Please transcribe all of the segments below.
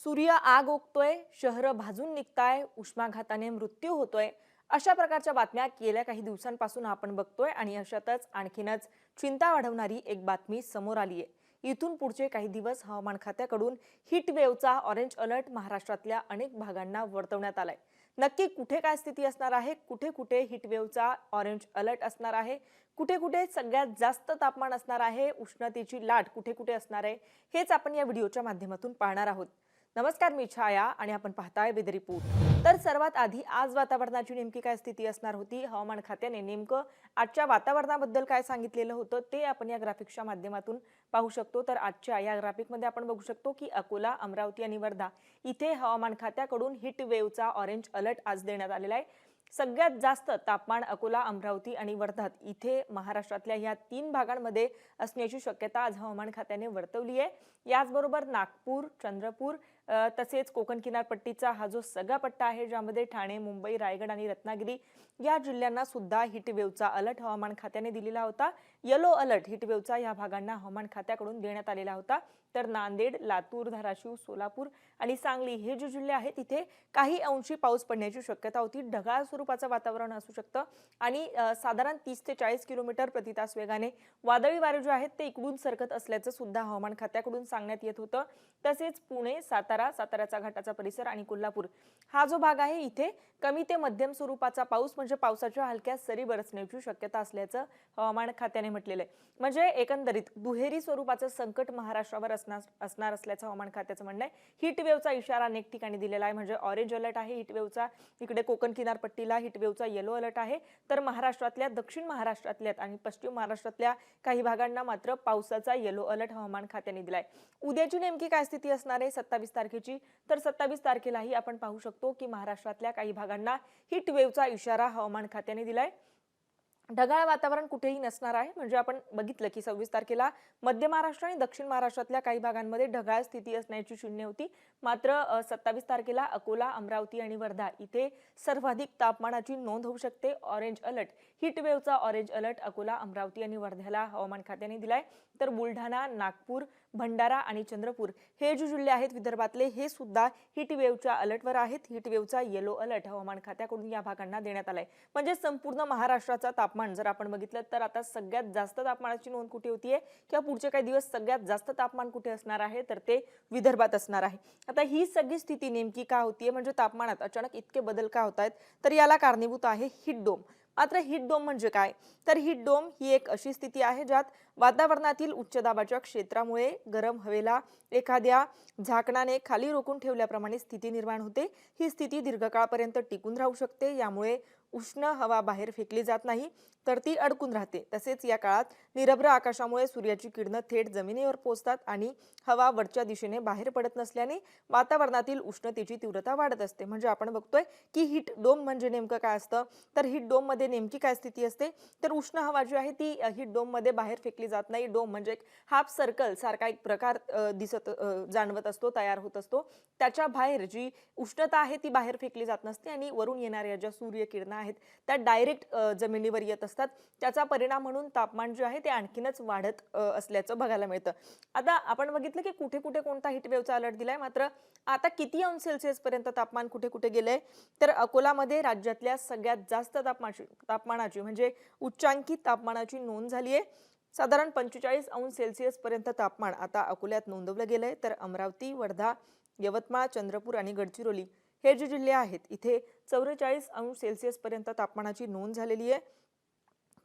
सूर्य आग ओकतोय, शहरं भाजून निघताय, उष्माघाताने मृत्यू होतोय. अशा प्रकारच्या बातम्या गेल्या काही दिवसांपासून आपण बघतोय आणि अशातच आणखीनच चिंता वाढवणारी एक बातमी समोर आली आहे. इथून पुढचे काही दिवस हवामान खात्याकडून हीट वेव्हचा ऑरेंज अलर्ट महाराष्ट्रातल्या अनेक भागांना वर्तवण्यात आलाय. नक्की कुठे काय स्थिती असणार आहे, कुठे कुठे हीट वेव्हचा ऑरेंज अलर्ट असणार आहे, कुठे कुठे सगळ्यात जास्त तापमान असणार आहे, उष्णतेची लाट कुठे कुठे असणार आहे, हेच आपण या व्हिडिओच्या माध्यमातून पाहणार आहोत. नमस्कार, मी छाया आणि आपण पाहताय वेदर रिपोर्ट. तर सर्वात आधी आज वातावरणाची नेमकी काय स्थिती असणार होती, हवामान खात्याने नेमकं आजच्या वातावरणाबद्दल काय सांगितलेलं होतं ते आपण या ग्राफिक्सच्या माध्यमातून पाहू शकतो. तर आजच्या या ग्राफिकमध्ये आपण बघू शकतो की अकोला, अमरावती आणि वर्धा इथे हवामान खात्याकडून हीट वेव्हचा ऑरेंज अलर्ट आज देण्यात आलेला आहे. सगळ्यात जास्त तापमान अकोला, अमरावती आणि वर्धा इथे महाराष्ट्रातल्या ह्या 3 भागांमध्ये असण्याची शक्यता आज हवामान खात्याने वर्तवली आहे. याचबरोबर नागपूर, चंद्रपूर तसेच कोकण किनारपट्टीचा हा जो सगळा पट्टा आहे, ज्यामध्ये ठाणे, मुंबई, रायगड आणि रत्नागिरी या जिल्ह्यांना सुद्धा हीट वेव्हचा अलर्ट हवामान खात्याने दिलेला होता. येलो अलर्ट हीट वेव्हचा या भागांना हवामान खात्याकडून देण्यात आलेला होता. तर नांदेड, लातूर, धाराशिव, सोलापूर आणि सांगली हे जे जिल्हे आहेत तिथे काही अंशी पाऊस पडण्याची शक्यता होती. ढगाळ स्वरूपाचं वातावरण असू शकतं आणि साधारण 30 ते 40 किलोमीटर प्रति तास वेगाने वादळी वारे जे आहेत ते इकडून सरकत असल्याचं सुद्धा हवामान खात्याकडून सांगण्यात येत होतं. तसेच पुणे, साताऱ्याचा घाटाचा परिसर आणि कोल्हापूर हा जो भाग आहे इथे कमी ते मध्यम स्वरूपाचा पाऊस म्हणजे पावसाच्या हलक्या सरी बरसण्याची शक्यता असल्याचं हवामान खात्याने म्हटलेलं आहे. म्हणजे एकंदरीत दुहेरी स्वरूपाचं संकट महाराष्ट्रावर असणार असल्याचं हवामान खात्याचं म्हणणं आहे. हीट वेव्हचा इशारा अनेक ठिकाणी दिलेला आहे. म्हणजे ऑरेंज अलर्ट आहे हीट वेव्हचा, इकडे कोकण किनारपट्टीला हीट वेव्हचा येलो अलर्ट आहे. तर महाराष्ट्रातल्या दक्षिण महाराष्ट्रातल्या आणि पश्चिम महाराष्ट्रातल्या काही भागांना मात्र पावसाचा येलो अलर्ट हवामान खात्याने दिलाय. उद्याची नेमकी काय स्थिती असणार आहे 27 तारखेची, तर 27 तारखेलाही आपण पाहू शकतो की महाराष्ट्रातल्या काही भागांना हीट वेव्हचा इशारा हवामान खात्याने दिलाय. ढगाळ वातावरण कुठेही नसणार आहे. म्हणजे आपण बघितलं की 26 तारखेला मध्य महाराष्ट्र आणि दक्षिण महाराष्ट्रातल्या काही भागांमध्ये ढगाळ स्थिती असण्याची शून्य होती. मात्र 27 तारखेला अकोला, अमरावती आणि वर्धा इथे सर्वाधिक तापमानाची नोंद होऊ शकते. ऑरेंज अलर्ट हीट वेव्हचा ऑरेंज अलर्ट अकोला, अमरावती आणि वर्ध्याला हवामान खात्याने दिलाय. तर बुलढाणा, नागपूर, भंडारा आणि चंद्रपूर हे जे जिल्हे आहेत विदर्भातले हे सुद्धा हीट वेव्हच्या अलर्टवर आहेत. हीट वेव्हचा येलो अलर्ट हवामान खात्याकडून या भागांना देण्यात आलाय. म्हणजे संपूर्ण महाराष्ट्राचा तापमान जर आपण बघितलं तर आता सगळ्यात जास्त तापमानाची नोंद कुठे होतीये किंवा पुढचे काही दिवस सगळ्यात जास्त तापमान कुठे असणार आहे तर ते विदर्भात असणार आहे. आता ही सगळी स्थिती नेमकी का होतीये, म्हणजे तापमानात अचानक इतके बदल का होत आहेत, तर याला कारणीभूत आहे हीट डोम. मात्र हीट डोम म्हणजे काय, तर हीट डोम ही एक अशी स्थिती आहे ज्यात वातावरणातील उच्च दाबाच्या क्षेत्रामुळे गरम हवेला एखाद्या झाकणाने खाली रोखून ठेवल्याप्रमाणे स्थिती निर्माण होते. ही स्थिती दीर्घकाळपर्यंत टिकून राहू शकते. यामुळे उष्ण हवा बाहेर फेकली जात नाही तर ती अडकून राहते. तसेच या काळात निरभ्र आकाशामुळे सूर्याची किरणं थेट जमिनीवर पोहोचतात आणि हवा वरच्या दिशेने बाहेर पडत नसल्याने वातावरणातील उष्णतेची तीव्रता वाढत असते. म्हणजे आपण बघतोय की हीट डोम म्हणजे नेमकं काय असतं, तर हीट डोम मध्ये नेमकी काय स्थिती असते, तर उष्ण हवा जी आहे ती हीट डोम मध्ये बाहेर फेकली जात नाही. डोम म्हणजे एक हाफ सर्कल सारखा एक प्रकार जाणवत असतो, तयार होत असतो. त्याच्या बाहेर जी उष्णता आहे ती बाहेर फेकली जात नसते आणि वरून येणाऱ्या ज्या सूर्यकिरणं आहेत त्या डायरेक्ट जमिनीवर येत असतात. त्याचा परिणाम म्हणून तापमान जे आहे ते आणखीनच वाढत असल्याचं बघायला मिळतं. आता आपण बघितलं की कुठे कुठे कोणता हीट वेव्हचा अलर्ट दिलाय. मात्र आता किती अंश सेल्सिअस पर्यंत तापमान कुठे कुठे गेलंय, तर अकोलामध्ये राज्यातल्या सगळ्यात जास्त तापमानाची म्हणजे उच्चांकी तापमानाची नोंद झाली आहे. साधारण 45 अंश सेल्सिअस पर्यंत तापमान आता अकोल्यात नोंदवलं गेलंय. तर अमरावती, वर्धा, यवतमाळ, चंद्रपूर आणि गडचिरोली हे जे जिल्हे आहेत इथे 44 अंश सेल्सिअस पर्यंत तापमानाची नोंद झालेली आहे.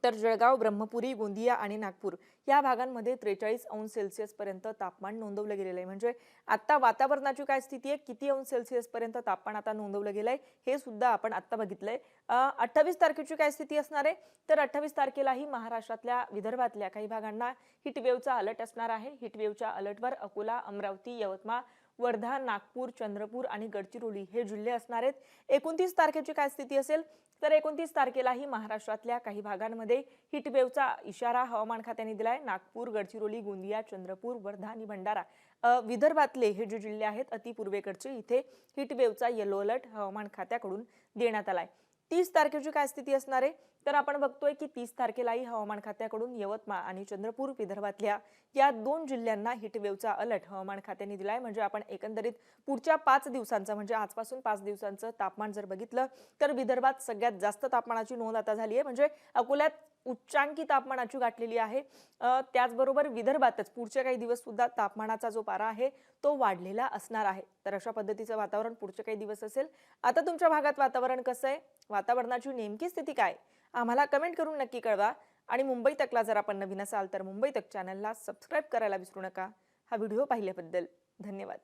तर जळगाव, ब्रह्मपुरी, गोंदिया आणि नागपूर या भागांमध्ये 43 अंश सेल्सिअस पर्यंत तापमान नोंदवलं गेलेलं आहे. म्हणजे आता वातावरणाची काय स्थिती आहे, किती अंश सेल्सिअस पर्यंत तापमान आता नोंदवलं गेलंय हे सुद्धा आपण आता बघितलंय. 28 तारखेची काय स्थिती असणार आहे, तर 28 तारखेलाही महाराष्ट्रातल्या विदर्भातल्या काही भागांना हीट वेव्हचा अलर्ट असणार आहे. हीट वेव्हच्या अलर्टवर अकोला, अमरावती, यवतमाळ, वर्धा, नागपूर, चंद्रपूर आणि गडचिरोली हे जिल्हे असणार आहेत. 29 तारखेची काय स्थिती असेल, तर 29 तारखेलाही महाराष्ट्रातल्या काही भागांमध्ये हीट वेव्हचा इशारा हवामान खात्याने दिलाय. नागपूर, गडचिरोली, गोंदिया, चंद्रपूर, वर्धा आणि भंडारा विदर्भातले हे जे जिल्हे आहेत अतिपूर्वेकडचे इथे हीट वेव्हचा येलो अलर्ट हवामान खात्याकडून देण्यात आलाय. 30 तारखेची काय स्थिती असणार आहे, तर आपण बघतोय की 30 तारखेलाही हवामान खात्याकडून यवतमाळ आणि चंद्रपूर विदर्भातल्या या 2 जिल्ह्यांना हीटवेव्हचा अलर्ट हवामान खात्याने दिलाय. म्हणजे आपण एकंदरीत पुढच्या 5 दिवसांचं म्हणजे आजपासून 5 दिवसांचं तापमान जर बघितलं तर विदर्भात सगळ्यात जास्त तापमानाची नोंद आता झाली आहे. म्हणजे अकोल्यात उच्चांकी तापमानाची गाठलेली आहे. त्याचबरोबर विदर्भातच पुढचे काही दिवस सुद्धा तापमानाचा जो पारा आहे तो वाढलेला असणार आहे. तर अशा पद्धतीचं वातावरण पुढचे काही दिवस असेल. आता तुमच्या भागात वातावरण कसं आहे? वातावरणाची नेमकी स्थिती काय? आम्हाला कमेंट करून नक्की कळवा. आणि मुंबई तकला जर आपण नवीन असाल तर मुंबई तक चॅनलला सबस्क्राईब करायला विसरू नका. हा व्हिडिओ पाहिल्याबद्दल धन्यवाद.